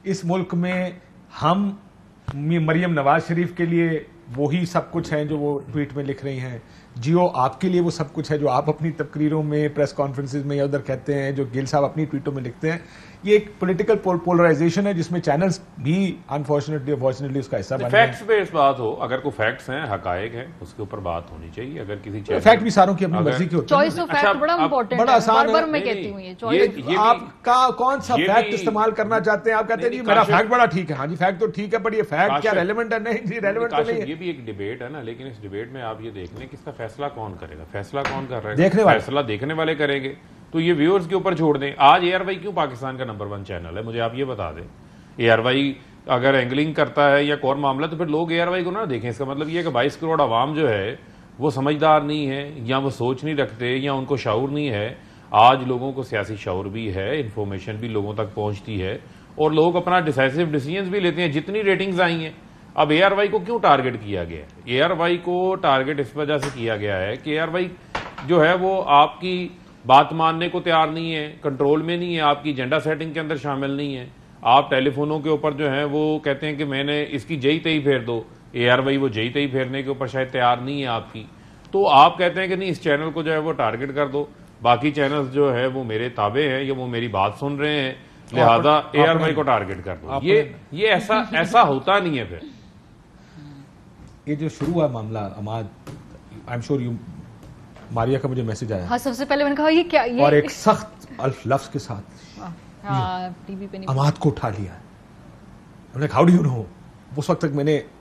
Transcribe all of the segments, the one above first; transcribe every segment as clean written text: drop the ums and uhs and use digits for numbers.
اس ملک میں ہم مریم نواز شریف کے لیے وہی سب کچھ ہے جو وہ ٹویٹ میں لکھ رہی ہیں, جیو آپ کے لیے وہ سب کچھ ہے جو آپ اپنی تقریروں میں, پریس کانفرنسز میں یا ادھر کہتے ہیں, جو گل صاحب اپنی ٹویٹوں میں لکھتے ہیں. یہ ایک پولیٹیکل پولرائزیشن ہے جس میں چینلز بھی انفارچونیٹلی اس کا حصہ بنے ہیں. فیکٹس پہ اس بات ہو, اگر کوئی فیکٹس ہیں, حقائق ہیں, اس کے اوپر بات ہونی چاہیے. اگر کسی فیکٹ بھی ساروں کی اپنی مرضی کے ہوتے ہیں. چوائس آف فیکٹ بڑا امپورٹنٹ ہے, بڑا آسان ہے. میں کہتی ہوں یہ آپ کا کون سا فیکٹ استعمال کرنا چاہتے ہیں. آپ کہتے ہیں جی میرا فیکٹ بڑا ٹھیک ہے. ہاں جی فیکٹ تو ٹھیک ہے, پر یہ فیکٹ کیا ریلیونٹ ہے؟ نہیں جی ریلیونٹ تو نہیں ہے. یہ بھی ایک ڈیبیٹ ہے نا, لیکن اس ڈیبیٹ میں آپ یہ دیکھ لیں کہ اس کا فیصلہ کون کرے گا. فیصلہ کون کر رہا ہے؟ فیصلہ دیکھنے والے کریں گے. تو یہ ویورز کے اوپر چھوڑ دیں. آج اے آر وائی کیوں پاکستان کا نمبر 1 چینل ہے, مجھے آپ یہ بتا دیں. اے آر وائی اگر اینگلنگ کرتا ہے یا اور معاملہ, تو پھر لوگ اے آر وائی کو نہ دیکھیں. اس کا مطلب یہ ہے کہ 22 کروڑ عوام جو ہے وہ سمجھدار نہیں ہے, یا وہ سوچ نہیں رکھتے, یا ان کو شعور نہیں ہے. آج لوگوں کو سیاسی شعور بھی ہے, انفارمیشن بھی لوگوں تک پہنچتی ہے, اور لوگ اپنا ڈیسائسو ڈیسیژنز بھی لیتے ہیں. جتنی ریٹنگز آئی ہیں, اب اے آر وائی کو کیوں ٹارگٹ کیا گیا ہے؟ اے آر وائی کو ٹارگٹ اس وجہ سے کیا گیا ہے کہ اے آر وائی جو ہے وہ آپ کی بات ماننے کو تیار نہیں ہے, کنٹرول میں نہیں ہے, آپ کی ایجنڈا سیٹنگ کے اندر شامل نہیں ہے. آپ ٹیلی فونوں کے اوپر جو ہیں وہ کہتے ہیں کہ میں نے اس کی جئی تئی پھیر دو. اے آر وائی وہ جئی تئی پھیرنے کے اوپر شاید تیار نہیں ہے آپ کی. تو آپ کہتے ہیں کہ نہیں, اس چینل کو جو ہے وہ ٹارگٹ کر دو, باقی چینلز جو ہے وہ میرے تابع ہیں یا وہ میری بات سن رہے ہیں, لہذا اے آر وائی کو ٹارگٹ کر دو. یہ ایسا ہوتا نہیں ہے. پھر یہ جو شروع ہوا معاملہ عماد, آئی ایم شیور ماریا کا مجھے میسج آیا. ہاں, سب سے پہلے میں نے کہا یہ کیا, اور ایک سخت لفظ کے ساتھ ٹی وی پہ عماد کو اٹھا لیا. How do you know. اس وقت تک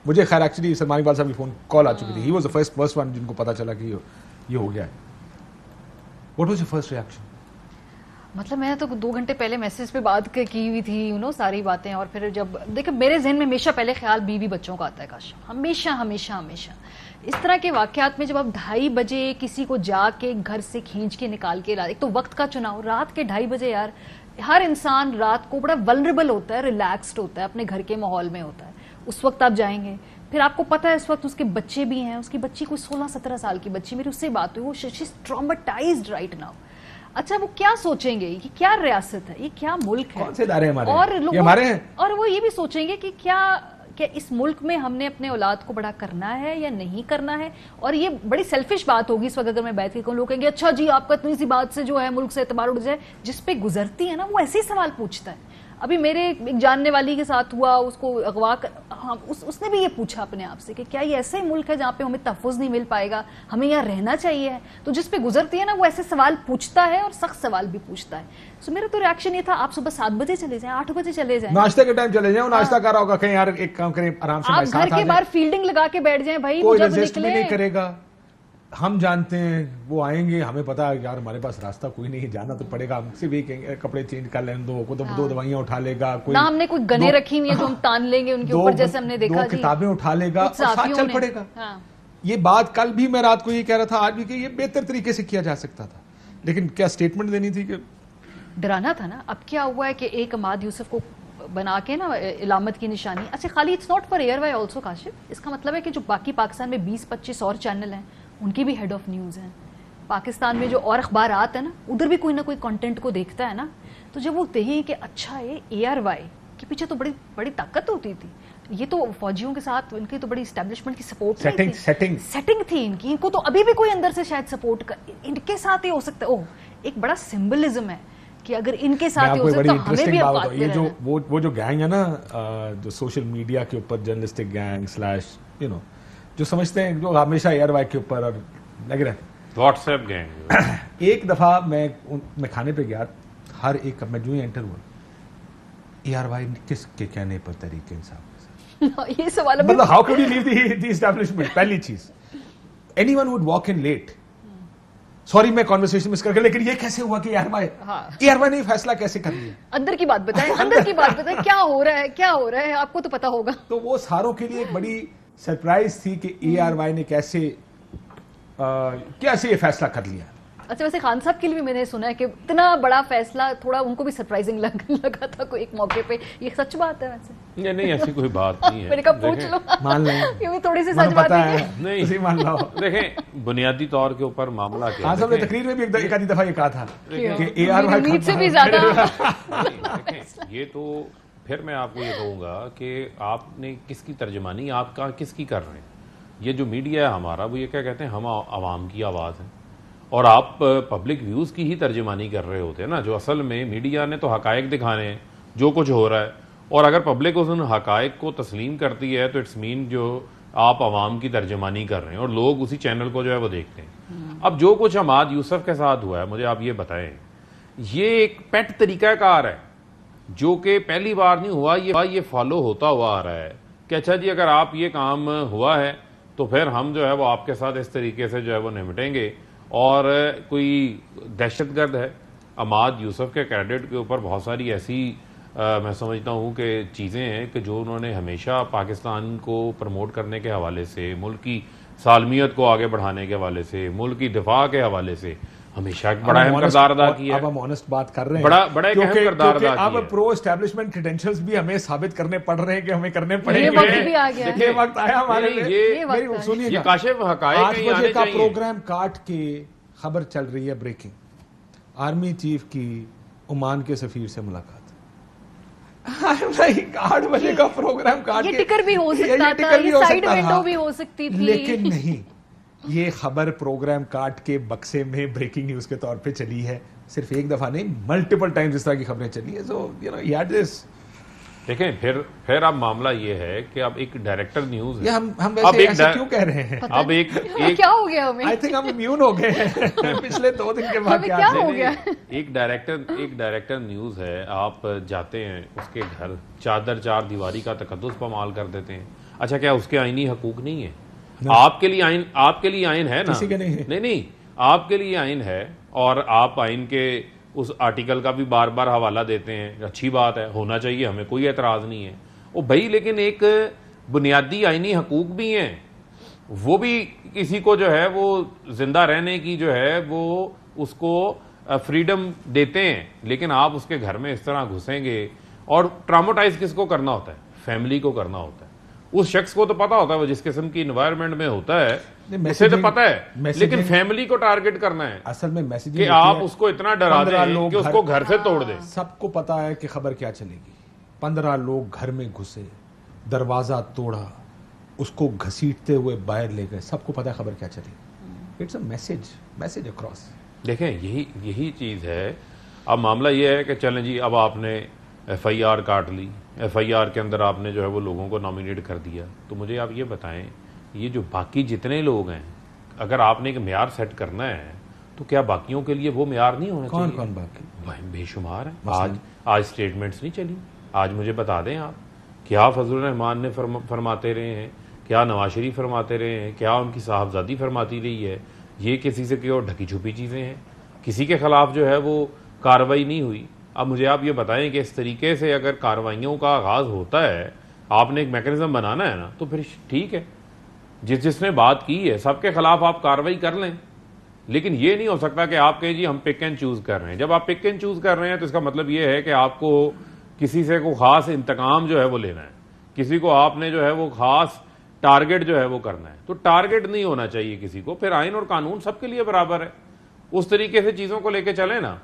مجھے خیر ایکچولی سلمان اقبال صاحب کی فون کال آ چکی تھی. He was the first one جن کو پتا چلا کہ یہ ہو گیا ہے. What was your first reaction? مطلب میں تو 2 گھنٹے پہلے میسج پہ بات کی ہوئی تھی, ساری باتیں. اور پھر جب دیکھیں میرے ذہن میں ہمیشہ پہلے خیال بیوی بچوں کا آتا ہے. کاش ہمیشہ ہمیشہ ہمیشہ اس طرح کے واقعات میں جب آپ 2:30 بجے کسی کو جا کے گھر سے کھینچ کے نکال کے ایک تو وقت کا چناؤ, رات کے 2:30 بجے. یار ہر انسان رات کو بڑا ولنریبل ہوتا ہے, ریلیکسڈ ہوتا ہے, اپنے گھر کے ماحول میں ہوتا ہے. اس وقت آپ جائیں گے, پھر آپ کو پتا ہے اس وقت اس کے بچے بھی ہیں. اس کی بچی کوئی 16-17 سال کی بچی, میری اس سے بات ہوئی, وہ شی از ٹراماٹائزڈ رائٹ ناؤ. اچھا وہ کیا سوچیں گے, یہ کیا ریاست ہے, یہ کیا ملک ہے, اور وہ یہ بھی سوچیں گے کہ کیا اس ملک میں ہم نے اپنے اولاد کو بڑا کرنا ہے یا نہیں کرنا ہے. اور یہ بڑی سیلفش بات ہوگی اس وقت اگر میں بیٹھ کے کہوں, لوگ کہیں گے اچھا جی آپ کا اتنی سی بات سے جو ہے ملک سے اعتبار اٹھ جائے. جس پہ گزرتی ہے نا وہ ایسے ہی سوال پوچھتا ہے. ابھی میرے ایک جاننے والی کے ساتھ ہوا, اس کو اغوا اس نے بھی یہ پوچھا اپنے آپ سے کہ کیا یہ ایسے ملک ہے جہاں پہ ہمیں تحفظ نہیں مل پائے گا, ہمیں یہاں رہنا چاہیے. تو جس پہ گزرتی ہے نا وہ ایسے سوال پوچھتا ہے, اور سخت سوال بھی پوچھتا ہے. سو میرا تو ریاکشن یہ تھا, آپ صبح 7 بجے چلے جائیں, 8 بجے چلے جائیں, ناشتے کے ٹائم چلے جائیں, ناشتہ کر رہا ہوگا کہیں, یار ایک کام کریں آرام سے, آپ گھر کے باہر فیلڈنگ لگا کے بیٹھ جائیں بھائی, کوئی ریزسٹ بھی نہیں کرے گا. ہم جانتے ہیں وہ آئیں گے, ہمیں پتا ہے یار ہمارے پاس راستہ کوئی نہیں, جانا تو پڑے گا. ہم سے بھی کہیں گے کپڑے چینج کر لیں, 2 دوائیاں اٹھا لے گا, کوئی نہ ہم نے کوئی گنے رکھی ہوئی ہیں جو ہم تان لیں گے ان کے اوپر, جیسے ہم نے دیکھا 2 کتابیں اٹھا لے گا اور ساتھ چل پڑے گا. یہ بات کل بھی میں رات کو یہ کہہ رہا تھا, آج بھی, کہ یہ بہتر طریقے سے کیا جا سکتا تھا, لیکن کیا اسٹیٹمنٹ دینی تھی کہ ڈرانا تھا نا. اب کیا ہوا ہے کہ ایک عماد یوسف کو بنا کے نا علامت کی نشانی. اچھا خالی اٹس ناٹ فار ایئر وائی آلسو کاشف, اس کا مطلب ہے کہ جو باقی پاکستان میں 20-25 اور چینل ہیں ان کی بھی ہیڈ آف نیوز ہیں. پاکستان میں جو اور اخبارات ہیں نا, ادھر بھی کوئی نہ کوئی کنٹینٹ کو دیکھتا ہے نا. تو جب وہ دیکھیں کہ اچھا یہ اے آر وائی کے پیچھے تو بڑی طاقت ہوتی تھی, یہ تو فوجیوں کے ساتھ ان کی تو بڑی اسٹیبلشمنٹ کی سپورٹ سیٹنگ تھی ان کی, ان کو تو ابھی بھی کوئی اندر سے شاید سپورٹ ان کے ساتھ ہی ہو سکتا ہے. اوہ ایک بڑا سمبلزم ہے کہ اگر ان کے ساتھ ہی ہو سکتا ہے, ہمیں بھی اب یہ جو وہ جو گینگ ہے نا, جو سوشل میڈیا کے اوپر جرنلسٹک گینگ / جو سمجھتے ہیں, جو ہمیشہ اے آر وائی کے اوپر اور لگ رہے ہیں واٹس ایپ گینگ. ایک دفعہ میں کھانے پہ گیا, ہر ایک میں جو ہی انٹر ہوا, اے آر وائی کس کے کہنے پر تحریک انصاف, یہ سوال مطلب how could you leave the establishment. پہلی چیز, anyone would walk in late, sorry میں کانورسیشن مس کر کے, لیکن یہ کیسے ہوا کہ اے آر وائی نے فیصلہ کیسے کر لیا؟ اندر کی بات بتائیں, اندر کی بات بتائیں, کیا ہو رہا ہے آپ کو تو پتا ہوگا. تو وہ ساروں کے لیے ایک بڑی سرپرائز تھی کہ اے آر وائی نے کیسے یہ فیصلہ کر لیا. اچھا ویسے خان صاحب کے لیے بھی میں نے سنا ہے کہ اتنا بڑا فیصلہ تھوڑا ان کو بھی سرپرائزنگ لگا تھا کوئی ایک موقع پہ. یہ سچ بات ہے ویسے؟ نہیں ایسی کوئی بات نہیں ہے. میں نے کہا پوچھ لو, مان لیں, یہ بھی تھوڑی سی سچ بات ہے. نہیں مان لو. دیکھیں بنیادی طور کے اوپر معاملہ کیا, خان صاحب نے تقریر میں بھی ایک دفعہ یہ کہا تھا کہ اے آر وائی امید سے بھی زیادہ. یہ تو پھر میں آپ کو یہ کہوں گا کہ آپ نے کس کی ترجمانی آپ کا کس کی کر رہے ہیں. یہ جو میڈیا ہے ہمارا وہ یہ کیا کہتے ہیں ہم عوام کی آواز ہیں اور آپ پبلک ویوز کی ہی ترجمانی کر رہے ہوتے ہیں نا. جو اصل میں میڈیا نے تو حقائق دکھانے ہیں جو کچھ ہو رہا ہے, اور اگر پبلک اس ان حقائق کو تسلیم کرتی ہے تو اٹس مین جو آپ عوام کی ترجمانی کر رہے ہیں اور لوگ اسی چینل کو جو ہے وہ دیکھتے ہیں. اب جو کچھ حماد یوسف کے ساتھ ہوا ہے مجھے آپ یہ بتائیں, یہ ایک پیٹ طریقہ کار ہے جو کہ پہلی بار نہیں ہوا, یہ فالو ہوتا ہوا آ رہا ہے کہ اچھا جی اگر آپ یہ کام ہوا ہے تو پھر ہم جو ہے وہ آپ کے ساتھ اس طریقے سے جو ہے وہ نمٹیں گے. اور کوئی دہشت گرد ہے حماد یوسف کے کریڈٹ کے اوپر بہت ساری ایسی میں سمجھتا ہوں کہ چیزیں ہیں کہ جو انہوں نے ہمیشہ پاکستان کو پروموٹ کرنے کے حوالے سے, ملک کی سالمیت کو آگے بڑھانے کے حوالے سے, ملک کی دفاع کے حوالے سے ہمیشہ ایک بڑا اہم کردار ادا کیا ہے. اب ہم آنسٹ بات کر رہے ہیں, بڑا ایک اہم کردار ادا کیا. اب پرو اسٹیبلشمنٹ کریڈینشلز بھی ہمیں ثابت کرنے پڑ رہے ہیں کہ ہمیں کرنے پڑیں یہ گے. وقت بھی آ گیا, یہ وقت آیا ہمارے لیے. سنیے یہ کاشف حقائق 8 بجے کا پروگرام کاٹ کے خبر چل رہی ہے بریکنگ, آرمی چیف کی عمان کے سفیر سے ملاقات. 8 بجے کا پروگرام کاٹ کے, یہ ٹکر بھی ہو سکتا تھا, یہ سائیڈ ونڈو بھی ہو سکتی تھی, لیکن نہیں, یہ خبر پروگرام کاٹ کے بکسے میں بریکنگ نیوز کے طور پہ چلی ہے. صرف ایک دفعہ نہیں, ملٹیپل ٹائمز اس طرح کی خبریں چلی ہیں. سو یو نو یاد دس. دیکھیں پھر اب معاملہ یہ ہے کہ اب ایک ڈائریکٹر نیوز ہے. ہم ویسے ایسا کیوں کہہ رہے ہیں؟ اب ایک کیا ہو گیا ہمیں؟ آئی تھنک ہم امیون ہو گئے ہیں پچھلے 2 دن کے بعد. کیا ہو گیا؟ ایک ڈائریکٹر نیوز ہے, آپ جاتے ہیں اس کے گھر, چادر 4 دیواری کا تقدس پامال کر دیتے ہیں. اچھا کیا اس کے آئینی حقوق نہیں ہے؟ آپ کے لیے آئین ہے نا, کسی کے نہیں, آپ کے لیے آئین ہے اور آپ آئین کے اس آرٹیکل کا بھی بار بار حوالہ دیتے ہیں. اچھی بات ہے, ہونا چاہیے, ہمیں کوئی اعتراض نہیں ہے. او بھائی لیکن ایک بنیادی آئینی حقوق بھی ہیں, وہ بھی کسی کو جو ہے وہ زندہ رہنے کی جو ہے وہ اس کو فریڈم دیتے ہیں. لیکن آپ اس کے گھر میں اس طرح گھسیں گے, اور ٹراموٹائز کس کو کرنا ہوتا ہے؟ فیملی کو کرنا ہوتا ہے. اس شخص کو تو پتا ہوتا ہے وہ جس قسم کی انوائرمنٹ میں ہوتا ہے اسے تو پتا ہے, لیکن فیملی کو ٹارگٹ کرنا ہے اصل میں میسیجنگ کہ آپ اس کو اتنا ڈرا دیں کہ اس کو گھر سے توڑ دیں. سب کو پتا ہے کہ خبر کیا چلے گی. 15 لوگ گھر میں گھسے, دروازہ توڑا, اس کو گھسیٹتے ہوئے باہر لے گئے. سب کو پتا ہے خبر کیا چلے گی. It's a message across. دیکھیں یہی چیز ہے. اب معاملہ یہ ہے کہ چلیں جی اب آپ نے ایف آئی آر کاٹ لی, ایف آئی آر کے اندر آپ نے جو ہے وہ لوگوں کو نامینیٹ کر دیا. تو مجھے آپ یہ بتائیں, یہ جو باقی جتنے لوگ ہیں, اگر آپ نے ایک معیار سیٹ کرنا ہے تو کیا باقیوں کے لیے وہ معیار نہیں ہونا چاہیے؟ کون باقی؟ بے شمار ہیں. آج سٹیٹمنٹس نہیں چلی. آج مجھے بتا دیں آپ, کیا فضل الرحمان نے فرماتے رہے ہیں, کیا نواز شریف فرماتے رہے ہیں, کیا ان کی صاحبزادی فرماتی رہی ہے. یہ کسی سے کوئی اور ڈھکی چھپی چیزیں ہیں, کسی کے خلاف جو ہے وہ کارروائی نہیں ہوئی. اب مجھے آپ یہ بتائیں کہ اس طریقے سے اگر کارروائیوں کا آغاز ہوتا ہے, آپ نے ایک میکینزم بنانا ہے نا, تو پھر ٹھیک ہے, جس نے بات کی ہے سب کے خلاف آپ کارروائی کر لیں. لیکن یہ نہیں ہو سکتا کہ آپ کہیں جی ہم پک اینڈ چوز کر رہے ہیں. جب آپ پک اینڈ چوز کر رہے ہیں تو اس کا مطلب یہ ہے کہ آپ کو کسی سے کوئی خاص انتقام جو ہے وہ لینا ہے, کسی کو آپ نے جو ہے وہ خاص ٹارگٹ جو ہے وہ کرنا ہے. تو ٹارگٹ نہیں ہونا چاہیے کسی کو. پھر آئین اور قانون سب کے لیے برابر ہے. اس طریقے سے چیزوں کو لے کے چلیں نا.